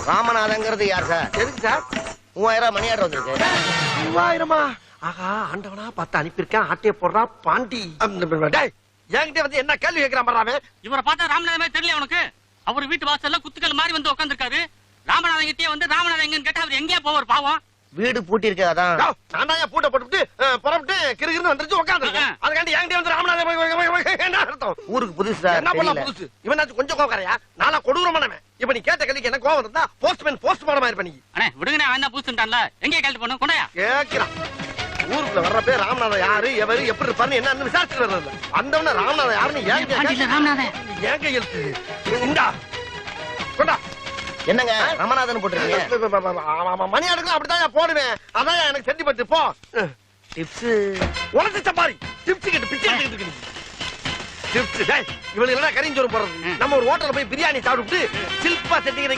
ராமநாதங்கிறது யார் சார்? எதுக்கு sir? 3000 money order வந்திருக்கு. 3000? ஆகா, ஆண்டவனா பார்த்து அனுப்பியிருக்கேன். ஆட்டைய போடுறா பாண்டி. என்கிட்ட வந்து என்ன கேள்வி கேட்கிறான் பாரு. இவரை பார்த்தா ராமநாதமே தெரியல உனக்கு? அவர் வீட்டு வாசல்ல குத்துக்கள் மாதிரி வந்து உட்காந்துருக்காரு. ராமநாதன் கிட்டே வந்து ராமநாதன் எங்கன்னு கேட்டா அவர் எங்கேயா போவார் பாவம்? வீடு பூட்டி இருக்கு, அதான். நான் பூட்டை போட்டு புறப்பட்டு கிருகிருன்னு வந்துருச்சு உட்காந்துருக்கேன். அதுக்காண்டி என்கிட்ட வந்து ராமநாதன் என்ன அர்த்தம்? ஊருக்கு புதுசு சார். என்ன பண்ணலாம் புதுசு? இவனாச்சும் கொஞ்சம் கோவக்காரையா? நாளா கொடூரமானவன். இப்ப நீ கேட்ட கேள்விக்கு என்ன கோவம் இருந்தா போஸ்ட் மாடமா இருப்ப நீ. அண்ணே விடுங்கண்ணே, அவன் தான் புதுசுட்டான்ல, எங்கே கேள்வி பண்ணும் கொண்டாயா கேட்கிறான். ஊருக்குள்ள வர்றப்ப ராமநாதன் யாரு, எவரு, எப்படி இருப்பாரு என்னன்னு விசாரிச்சு வர்றது. வந்தவன ராமநாதன் யாருன்னு ராமநாதன் ஏன் கையெழுத்து இந்தா கொண்டா. என்னங்க ராமநாதன் போட்டுருக்கீங்க? மணி ஆடுக்கலாம் அப்படிதான் போடுவேன். அதான் எனக்கு சென்டிமெண்ட். போ டிப்ஸ் உனக்கு சப்பாரி டிப்ஸ் கேட்டு பிச்சை எடுத்துக்கிட்டு இருக்கு. டிப்ஸ் இவளுக்கு எல்லாம் கறிஞ்சோறு போடுறது. நம்ம ஒரு ஹோட்டல்ல போய் பிரியாணி சாப்பிட்டு சில்பா செட்டிக்கிற